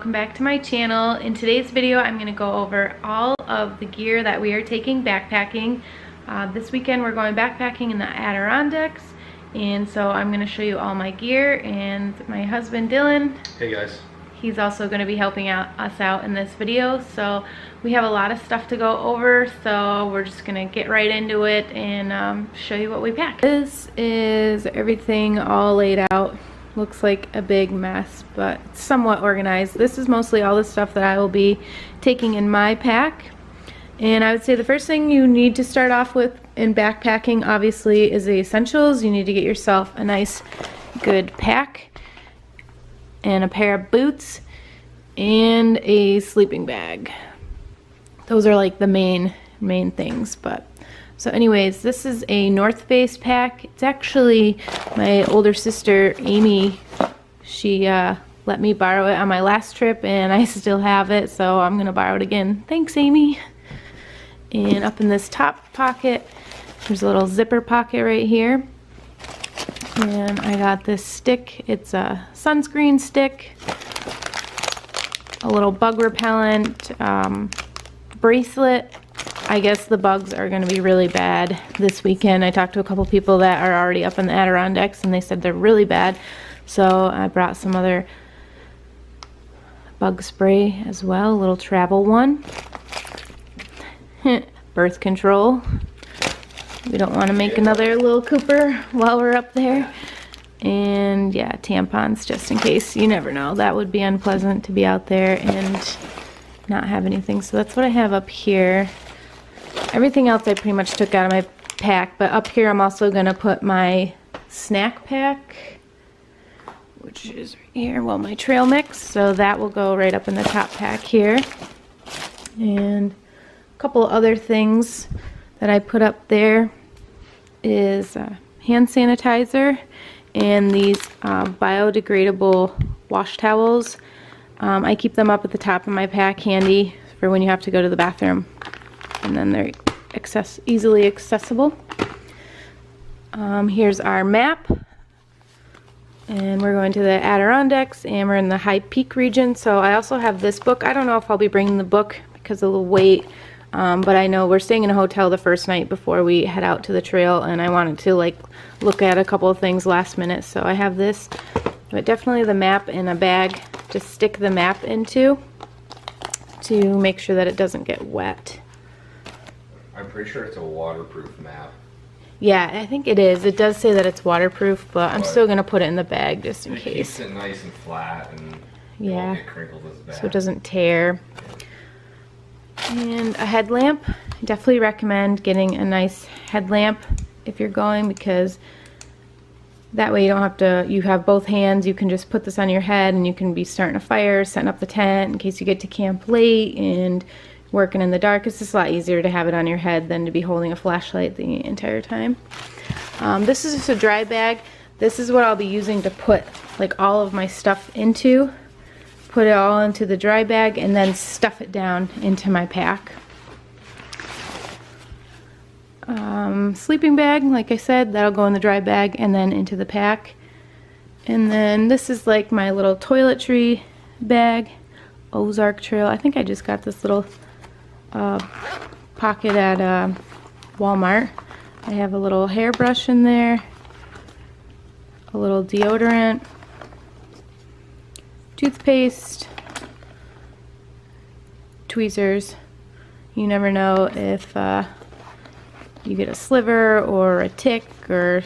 Welcome back to my channel. In today's video I'm going to go over all of the gear that we are taking backpacking. This weekend we're going backpacking in the Adirondacks, and so I'm going to show you all my gear, and my husband Dylan, hey guys, he's also going to be helping us out in this video. So we have a lot of stuff to go over, so we're just going to get right into it and show you what we packed. This is everything all laid out. Looks like a big mess, but it's somewhat organized. This is mostly all the stuff that I will be taking in my pack. And I would say the first thing you need to start off with in backpacking obviously is the essentials. You need to get yourself a nice good pack and a pair of boots and a sleeping bag. Those are like the main things. But so anyways, this is a North Face pack. It's actually my older sister, Amy. She let me borrow it on my last trip, and I still have it, so I'm gonna borrow it again. Thanks, Amy. And up in this top pocket, there's a little zipper pocket right here. And I got this stick. It's a sunscreen stick, a little bug repellent, bracelet. I guess the bugs are going to be really bad this weekend. I talked to a couple people that are already up in the Adirondacks, and they said they're really bad. So I brought some other bug spray as well, a little travel one. Birth control. We don't want to make another little Cooper while we're up there. And yeah, tampons just in case. You never know. That would be unpleasant to be out there and not have anything. So that's what I have up here. Everything else I pretty much took out of my pack, but up here I'm also going to put my snack pack, which is right here, well, my trail mix, so that will go right up in the top pack here. And a couple other things that I put up there is hand sanitizer and these biodegradable wash towels. I keep them up at the top of my pack handy for when you have to go to the bathroom. And then they're easily accessible. Here's our map. And we're going to the Adirondacks, and we're in the High Peak region. So I also have this book. I don't know if I'll be bringing the book because of the weight. But I know we're staying in a hotel the first night before we head out to the trail, and I wanted to like look at a couple of things last minute. So I have this, but definitely the map in a bag to stick the map into to make sure that it doesn't get wet. I'm pretty sure it's a waterproof map. Yeah, I think it is. It does say that it's waterproof, but I'm still going to put it in the bag just in case. It keeps it nice and flat, and yeah, it won't get crinkled as bad. So it doesn't tear. And a headlamp. I definitely recommend getting a nice headlamp if you're going, because that way you don't have to, you have both hands, you can just put this on your head and you can be starting a fire, setting up the tent in case you get to camp late and working in the dark. It's just a lot easier to have it on your head than to be holding a flashlight the entire time. This is just a dry bag. This is what I'll be using to put like all of my stuff into. Put it all into the dry bag and then stuff it down into my pack. Sleeping bag, like I said, that'll go in the dry bag and then into the pack. And then this is like my little toiletry bag, Ozark Trail. I think I just got this little pocket at Walmart. I have a little hairbrush in there, a little deodorant, toothpaste, tweezers. You never know if you get a sliver or a tick, or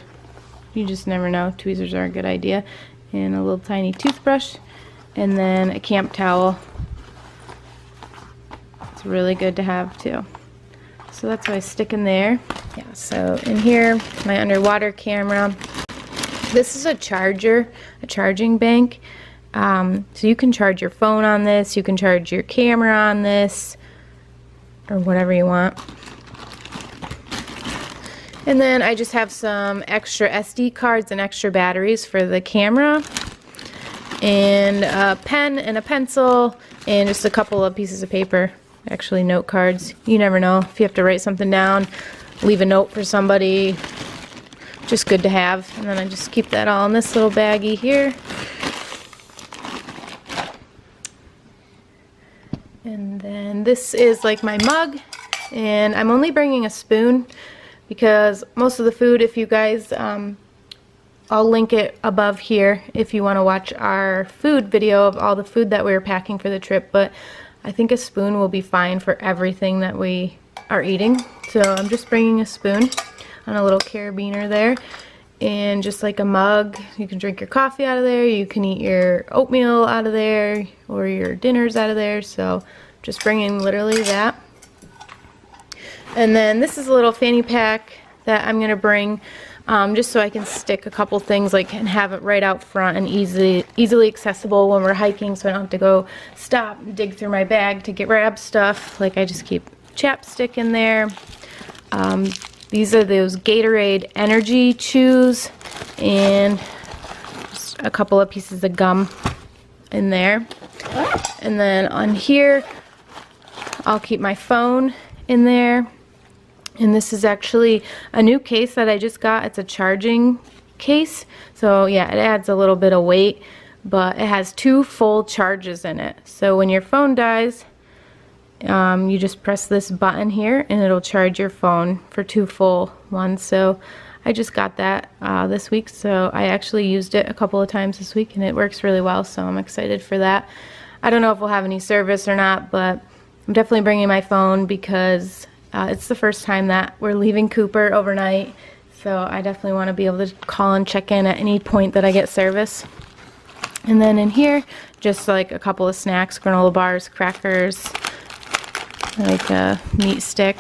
you just never know. Tweezers are a good idea. And a little tiny toothbrush, and then a camp towel. It's really good to have too. So that's what I stick in there. Yeah, so in here, my underwater camera. This is a charger, a charging bank. So you can charge your phone on this, you can charge your camera on this, or whatever you want. And then I just have some extra SD cards and extra batteries for the camera, and a pen and a pencil, and just a couple of pieces of paper, actually note cards. You never know if you have to write something down, leave a note for somebody, just good to have. And then I just keep that all in this little baggie here. And this is like my mug, and I'm only bringing a spoon because most of the food, if you guys, I'll link it above here if you want to watch our food video of all the food that we were packing for the trip, but I think a spoon will be fine for everything that we are eating. So I'm just bringing a spoon on a little carabiner there, and just like a mug, you can drink your coffee out of there, you can eat your oatmeal out of there, or your dinners out of there. So just bringing literally that. And then this is a little fanny pack that I'm gonna bring just so I can stick a couple things like and have it right out front and easily accessible when we're hiking, so I don't have to go stop and dig through my bag to grab stuff. Like I just keep chapstick in there. These are those Gatorade energy chews, and just a couple of pieces of gum in there. And then on here I'll keep my phone in there. And this is actually a new case that I just got. It's a charging case. So yeah, it adds a little bit of weight, but it has 2 full charges in it. So when your phone dies, you just press this button here and it'll charge your phone for 2 full ones. So I just got that this week. So I actually used it a couple of times this week and it works really well. So I'm excited for that. I don't know if we'll have any service or not, but I'm definitely bringing my phone because it's the first time that we're leaving Cooper overnight, so I definitely want to be able to call and check in at any point that I get service. And then in here, just like a couple of snacks, granola bars, crackers, like a meat stick.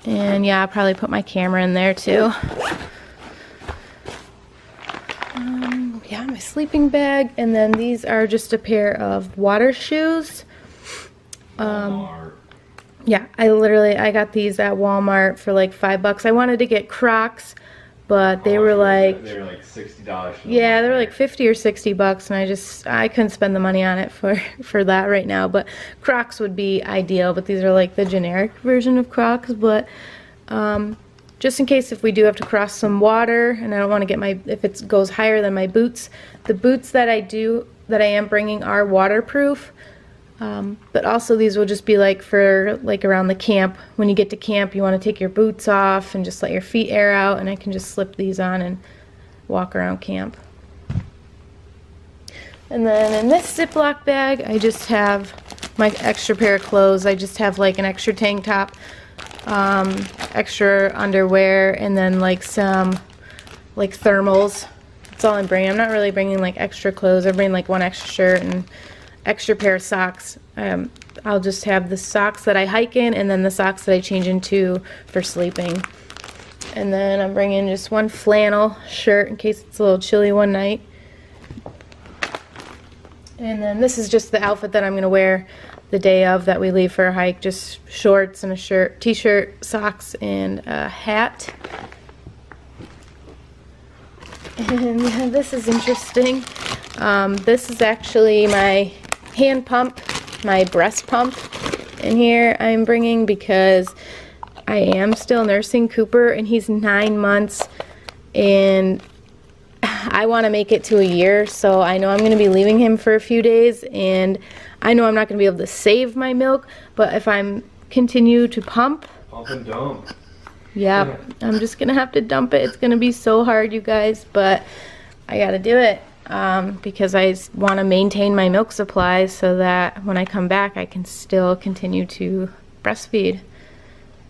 And yeah, I'll probably put my camera in there too. Yeah, my sleeping bag. And then these are just a pair of water shoes. Yeah, I got these at Walmart for like $5. I wanted to get Crocs, but they were like $60. Yeah, they were like 50 or 60 bucks, and I couldn't spend the money on it for that right now. But Crocs would be ideal, but these are like the generic version of Crocs. But just in case if we do have to cross some water, and I don't want to get if it goes higher than my boots, the boots that I am bringing are waterproof. But also these will just be like for like around the camp. When you get to camp, you want to take your boots off and just let your feet air out, and I can just slip these on and walk around camp. And then in this Ziploc bag, I just have my extra pair of clothes. I just have like an extra tank top, extra underwear, and then like some like thermals. That's all I'm bringing. I'm not really bringing like extra clothes. I bring like 1 extra shirt and extra pair of socks. I'll just have the socks that I hike in, and then the socks that I change into for sleeping. And then I'm bringing just 1 flannel shirt in case it's a little chilly one night. And then this is just the outfit that I'm going to wear the day of that we leave for a hike. Just shorts and a shirt, t-shirt, socks, and a hat. And this is interesting. This is actually my hand pump, my breast pump in here I'm bringing because I am still nursing Cooper, and he's 9 months, and I want to make it to a year, so I know I'm going to be leaving him for a few days, and I know I'm not going to be able to save my milk, but if I'm continue to pump and dump. Yeah, I'm just going to have to dump it. It's going to be so hard, you guys, but I got to do it. Because I want to maintain my milk supply so that when I come back I can still continue to breastfeed.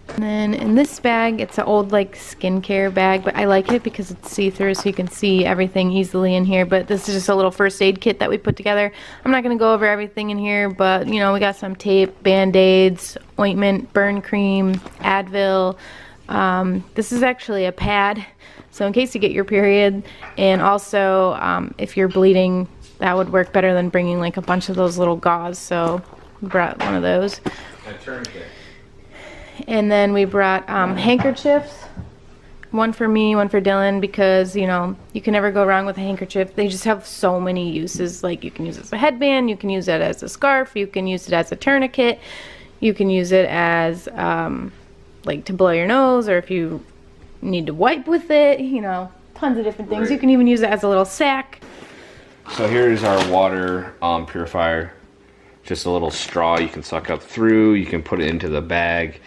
And then in this bag, it's an old like skincare bag, but I like it because it's see-through so you can see everything easily in here. But this is just a little first aid kit that we put together. I'm not going to go over everything in here, but you know, we got some tape, band-aids, ointment, burn cream, Advil. This is actually a pad, so in case you get your period, and also if you're bleeding, that would work better than bringing like a bunch of those little gauze, so we brought one of those. And then we brought handkerchiefs, one for me, one for Dylan, because you know, you can never go wrong with a handkerchief. They just have so many uses. Like you can use it as a headband, you can use it as a scarf, you can use it as a tourniquet, you can use it as like to blow your nose, or if you need to wipe with it, you know, tons of different things. Right. You can even use it as a little sack. So here's our water purifier. just a little straw you can suck up through. You can put it into the bag.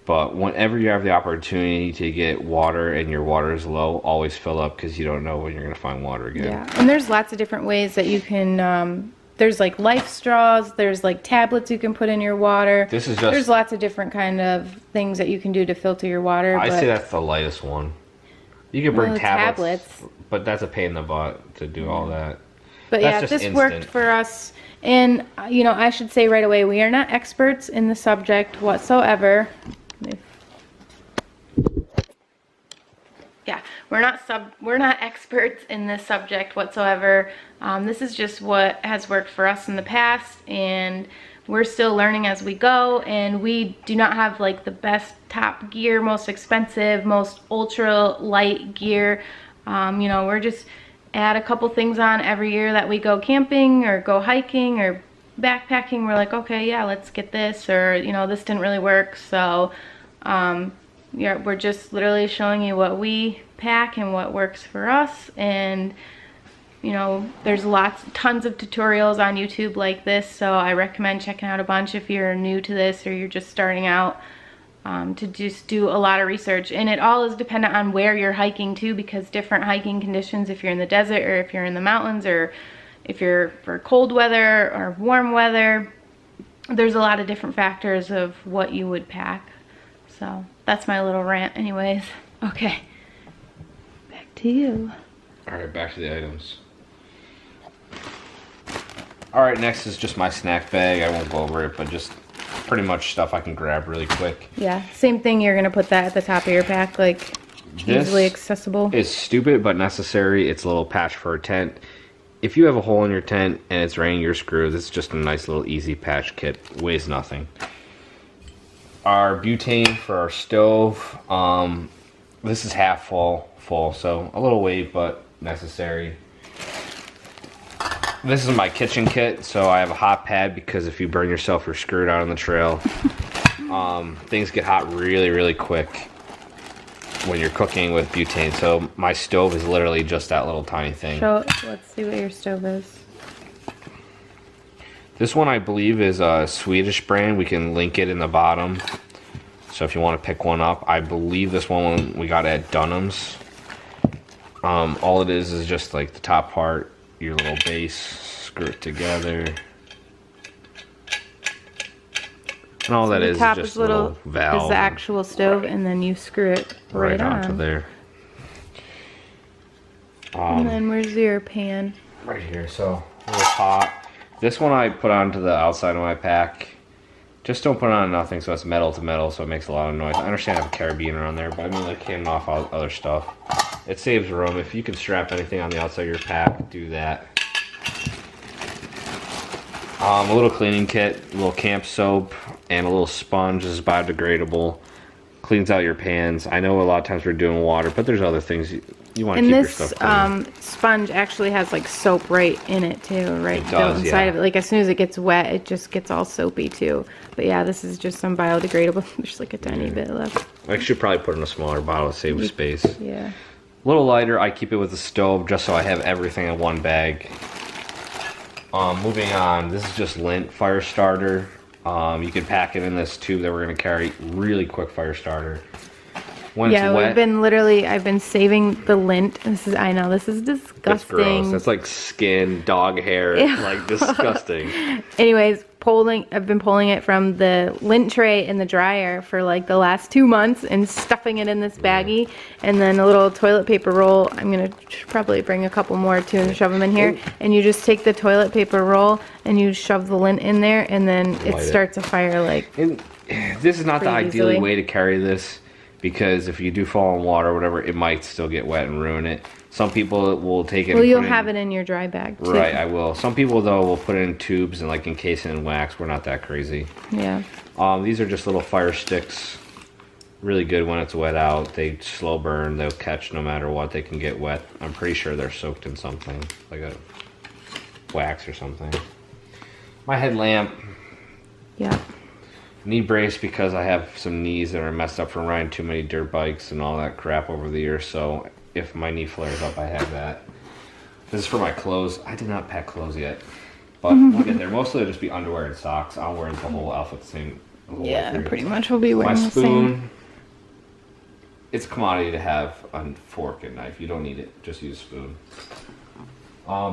But whenever you have the opportunity to get water and your water is low, always fill up, because you don't know when you're going to find water again. Yeah, and there's lots of different ways that you can, there's like life straws, there's like tablets you can put in your water. This is just... There's lots of different kind of things that you can do to filter your water. I say that's the lightest one. You can bring tablets, but that's a pain in the butt to do all that. But that's yeah, just this instant. worked for us. And, you know, I should say right away, we are not experts in the subject whatsoever. Yeah, we're not experts in this subject whatsoever. This is just what has worked for us in the past, and we're still learning as we go, and we do not have like the best top gear, most expensive, most ultra light gear. You know, we're just add a couple things on every year that we go camping or go hiking or backpacking. We're like, okay, yeah, let's get this, or you know, this didn't really work, so yeah, we're just literally showing you what we pack and what works for us. And you know, there's tons of tutorials on YouTube like this, so I recommend checking out a bunch if you're new to this or you're just starting out, to just do a lot of research. And it all is dependent on where you're hiking too, because different hiking conditions, if you're in the desert or if you're in the mountains or if you're for cold weather or warm weather, there's a lot of different factors of what you would pack. So that's my little rant anyways. Okay, back to you. All right, back to the items. All right, next is just my snack bag. I won't go over it, but just pretty much stuff I can grab really quick. Yeah, same thing. You're gonna put that at the top of your pack, like easily accessible. It's stupid but necessary. It's a little patch for a tent. If you have a hole in your tent and it's raining your screws, it's just a nice little easy patch kit. Weighs nothing. Our butane for our stove. This is half full, so a little weight but necessary. This is my kitchen kit, so I have a hot pad, because if you burn yourself, you're screwed out on the trail. Things get hot really, really quick when you're cooking with butane, so my stove is literally just that little tiny thing. Let's see what your stove is. This one I believe is a Swedish brand. We can link it in the bottom, so if you want to pick one up. I believe this one we got at Dunham's. All it is just like the top part, your little base, screw it together, and all that is just a little valve. Is the actual stove, and then you screw it right onto there. And then where's your pan? Right here. So a little pot. This one I put onto the outside of my pack. Just don't put it on nothing, so it's metal to metal, so it makes a lot of noise. I understand I have a carabiner on there, but I mean, like, cannon off other stuff. It saves room. If you can strap anything on the outside of your pack, do that. A little cleaning kit, a little camp soap, and a little sponge. This is biodegradable. Cleans out your pans. I know a lot of times we're doing water, but there's other things you want to keep your stuff clean. And this sponge actually has like soap right in it too, right? It does, inside yeah. of it. Like as soon as it gets wet, it just gets all soapy too. But yeah, this is just some biodegradable. There's like a tiny bit left. I should probably put in a smaller bottle to save space. Yeah. A little lighter. I keep it with the stove just so I have everything in one bag. Moving on, this is just lint fire starter. You can pack it in this tube that we're going to carry. Really quick fire starter. When it's wet, I've been saving the lint. I know, this is disgusting. That's gross. That's like skin, dog hair, like disgusting. Anyways, I've been pulling it from the lint tray in the dryer for like the last 2 months and stuffing it in this baggie, and then a little toilet paper roll. I'm gonna probably bring a couple more too and shove them in here. And you just take the toilet paper roll and you shove the lint in there, and then it starts a fire like. And this is not the ideal way to carry this, because if you do fall in water or whatever, it might still get wet and ruin it. Some people will take it. Well, you'll have it in your dry bag too. Right, I will. Some people though will put it in tubes and like encase it in wax. We're not that crazy. Yeah. These are just little fire sticks. Really good when it's wet out. They slow burn. They'll catch no matter what. They can get wet. I'm pretty sure they're soaked in something like a wax or something. My headlamp. Yeah. Knee brace because I have some knees that are messed up from riding too many dirt bikes and all that crap over the years. So if my knee flares up, I have that. This is for my clothes. I did not pack clothes yet. But we'll get there. Mostly it'll just be underwear and socks. I'll wear the whole outfit the same. Yeah, pretty much we'll be wearing My the spoon, same. it's a commodity to have a fork and knife. You don't need it. Just use a spoon.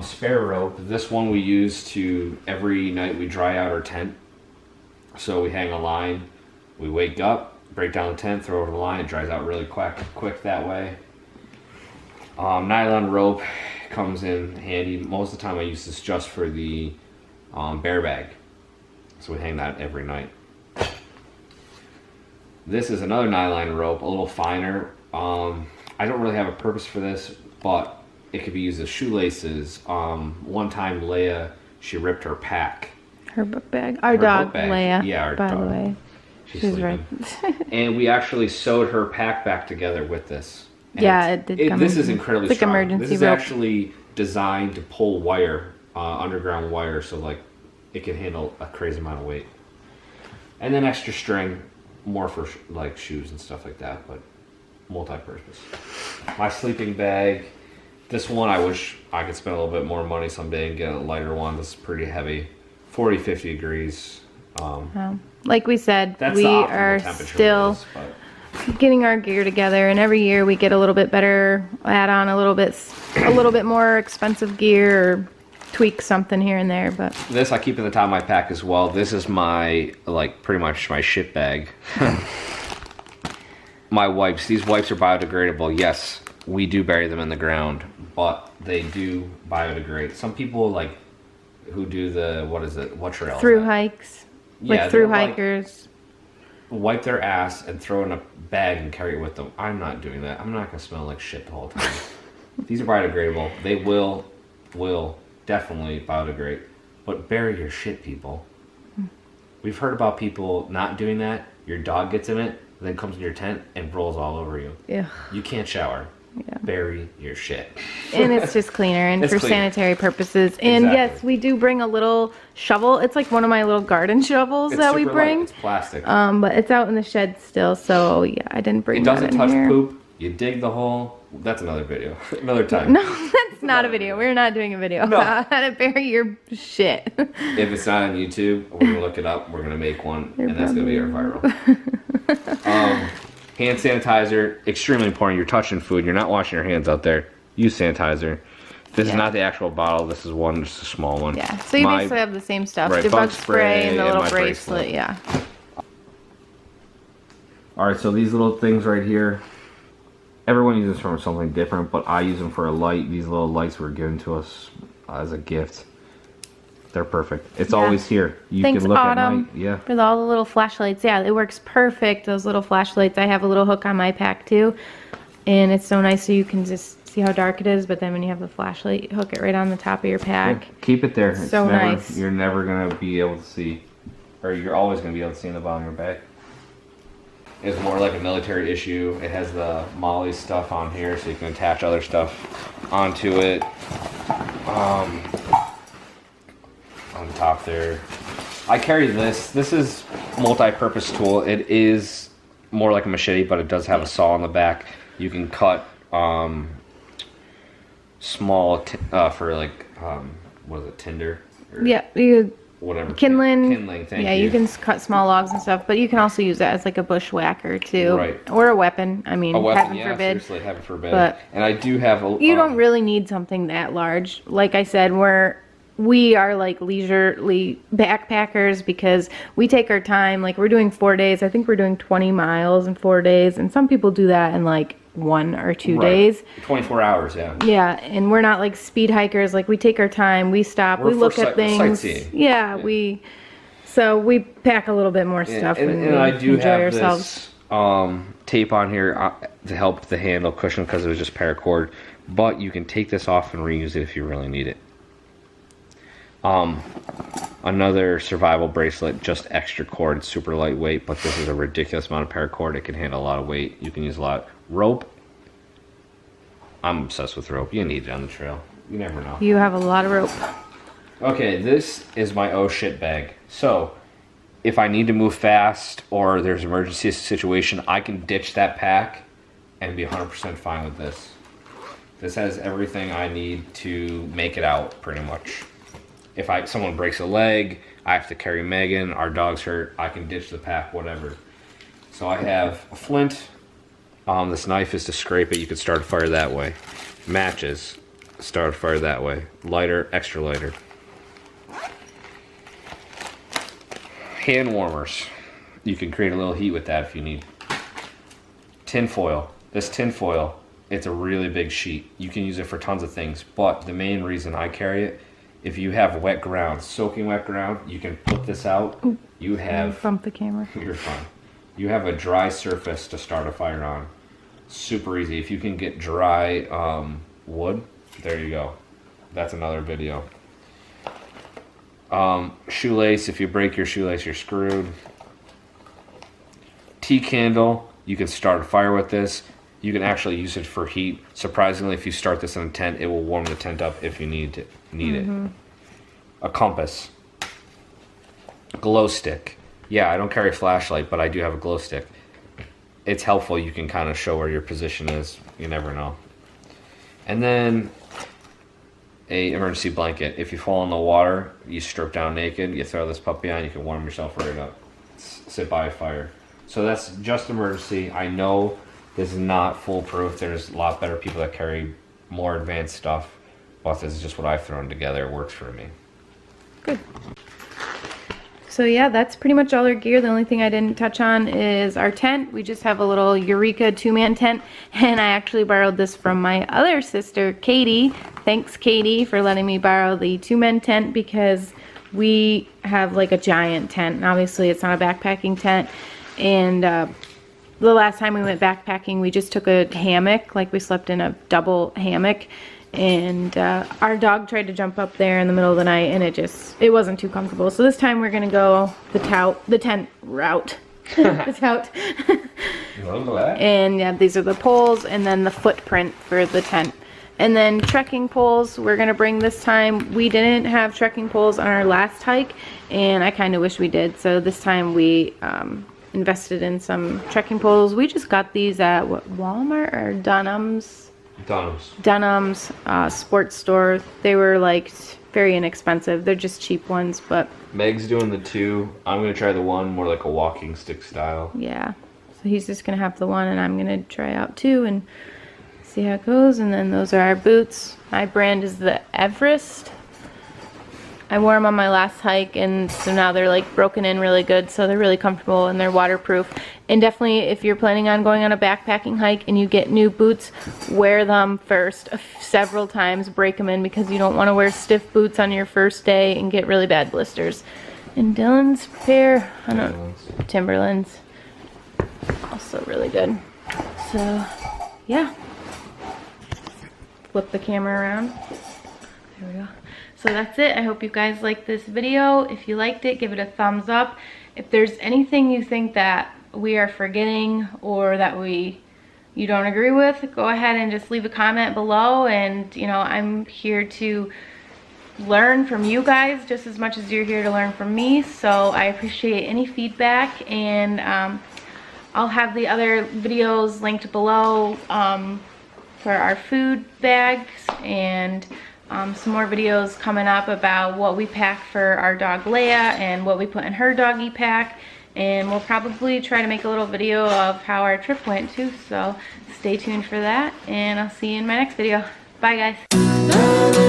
Spare rope. This one we use to, every night we dry out our tent. So we hang a line. We wake up, break down the tent, throw over the line. It dries out really quick that way. Nylon rope comes in handy. Most of the time I use this just for the bear bag. So we hang that every night. This is another nylon rope, a little finer. I don't really have a purpose for this, but it could be used as shoelaces. One time Leia, she ripped her pack. Her book bag. Our dog, Leia. Yeah, our by dog. the way. She's right. And we actually sewed her pack back together with this. And yeah, it did come This in. is incredibly It's like strong. emergency This is rope. actually designed to pull wire, underground wire, so like it can handle a crazy amount of weight. And then extra string, more for like shoes and stuff like that, but multi-purpose. My sleeping bag. This one I wish I could spend a little bit more money someday and get a lighter one. This is pretty heavy, 40, 50 degrees. Like we said, That's we the optimal are temperature still for this, but getting our gear together, and every year we get a little bit better, add on a little bit more expensive gear, or tweak something here and there. But this I keep in the top of my pack as well. This is my, like, pretty much my shit bag. My wipes. These wipes are biodegradable. Yes, we do bury them in the ground, but they do biodegrade. Some people, like, who do the, what trail? through hikes, Yeah, like through they're like- hikers. Wipe their ass and throw it in a bag and carry it with them. I'm not doing that. I'm not going to smell like shit the whole time. These are biodegradable. They will definitely biodegrade. But bury your shit, people. We've heard about people not doing that. Your dog gets in it, then comes in your tent and rolls all over you. Yeah. You can't shower. Yeah. Bury your shit. And it's just cleaner and It's for cleaner. sanitary purposes. And Exactly. yes, we do bring a little shovel. It's like one of my little garden shovels It's that we super bring. light. It's plastic. But it's out in the shed still, so yeah, I didn't bring It that doesn't in touch here. poop. You dig the hole. That's another video. Another time. No, that's not a video. We're not doing a video No. about how to bury your shit. If it's not on YouTube, we're gonna look it up. We're gonna make one, and that's gonna be our viral. Hand sanitizer, extremely important. You're touching food. You're not washing your hands out there. Use sanitizer. This is not the actual bottle. This is one, just a small one. Yeah. So you basically have the same stuff. Right, Your bug spray and the little my bracelet. Yeah. All right, so these little things right here. Everyone uses them for something different, but I use them for a light. These little lights were given to us as a gift. They're perfect. It's always here. You Thanks, can look at Autumn, night. Yeah. for all the little flashlights. Yeah, it works perfect. Those little flashlights. I have a little hook on my pack too, and it's so nice so you can just see how dark it is. But then when you have the flashlight, you hook it right on the top of your pack. Yeah, keep it there. It's So never, nice. You're never gonna be able to see, or you're always gonna be able to see in the bottom of your bag. It's more like a military issue. It has the Molly stuff on here, so you can attach other stuff onto it. On top there, I carry this. This is multi-purpose tool. It is more like a machete, but it does have a saw on the back. You can cut small for like what is it, tinder? Or Yeah, you whatever. kindling. Kindling. Thank yeah, you can cut small logs and stuff, but you can also use that as like a bushwhacker too, Right. or a weapon. I mean, A weapon, heaven yeah, forbid. seriously, heaven forbid. But and I do have a. You don't really need something that large. Like I said, we are like leisurely backpackers because we take our time. Like we're doing 4 days. I think we're doing 20 miles in 4 days, and some people do that in like 1 or 2 days. 24 hours, yeah. Yeah, and we're not like speed hikers. Like we take our time, we stop, we look at things. Sightseeing. Yeah, we pack a little bit more stuff and we I do enjoy have ourselves. this tape on here to help the handle cushion because it was just paracord. But you can take this off and reuse it if you really need it. Another survival bracelet, just extra cord, super lightweight, but this is a ridiculous amount of paracord. It can handle a lot of weight. You can use a lot. Rope. I'm obsessed with rope. You need it on the trail. You never know. You have a lot of rope. Okay, this is my oh shit bag. So, if I need to move fast or there's an emergency situation, I can ditch that pack and be 100% fine with this. This has everything I need to make it out, pretty much. If someone breaks a leg, I have to carry Megan, our dog's hurt, I can ditch the pack, whatever. So I have a flint. This knife is to scrape it. You could start a fire that way. Matches, start a fire that way. Lighter, extra lighter. Hand warmers. You can create a little heat with that if you need. Tin foil. This tin foil, it's a really big sheet. You can use it for tons of things, but the main reason I carry it, if you have wet ground, soaking wet ground, you can put this out. Ooh, you have... Bump the camera. You're fine. You have a dry surface to start a fire on. Super easy. If you can get dry wood, there you go. That's another video. Shoelace, if you break your shoelace, you're screwed. Tea candle, you can start a fire with this. You can actually use it for heat. Surprisingly, if you start this in a tent, it will warm the tent up if you need it. A compass. Glow stick. Yeah, I don't carry a flashlight, but I do have a glow stick. It's helpful. You can kind of show where your position is. You never know. And then a emergency blanket. If you fall in the water, you strip down naked, you throw this puppy on, you can warm yourself right up. Sit by a fire. So that's just emergency. I know this is not foolproof. There's a lot better people that carry more advanced stuff, but this is just what I've thrown together. It works for me. Good. So yeah, that's pretty much all our gear. The only thing I didn't touch on is our tent. We just have a little Eureka 2-man tent, and I actually borrowed this from my other sister, Katie. Thanks, Katie, for letting me borrow the 2-man tent, because we have like a giant tent, and obviously it's not a backpacking tent. And the last time we went backpacking, we just took a hammock, like we slept in a double hammock, and our dog tried to jump up there in the middle of the night, and it wasn't too comfortable. So this time we're gonna go the tent route. The tout. And yeah, these are the poles, and then the footprint for the tent. And then trekking poles we're gonna bring this time. We didn't have trekking poles on our last hike, and I kind of wish we did. So this time we invested in some trekking poles. We just got these at Walmart or Dunham's sports store. They were like very inexpensive. They're just cheap ones, but Meg's doing the 2. I'm gonna try the 1, more like a walking stick style. Yeah, so he's just gonna have the 1, and I'm gonna try out 2 and see how it goes. And then those are our boots. My brand is the Everest. I wore them on my last hike, and so now they're like broken in really good, so they're really comfortable and they're waterproof. And definitely, if you're planning on going on a backpacking hike and you get new boots, wear them first several times, break them in, because you don't want to wear stiff boots on your first day and get really bad blisters. And Dylan's pair, I don't know, Timberlands, also really good. So yeah, flip the camera around. There we go. So that's it. I hope you guys liked this video. If you liked it, give it a thumbs up. If there's anything you think that we are forgetting or that you don't agree with, go ahead and just leave a comment below. And you know, I'm here to learn from you guys just as much as you're here to learn from me. So I appreciate any feedback, and I'll have the other videos linked below for our food bags, and some more videos coming up about what we pack for our dog Leia and what we put in her doggy pack. And we'll probably try to make a little video of how our trip went too. So stay tuned for that, and I'll see you in my next video. Bye guys.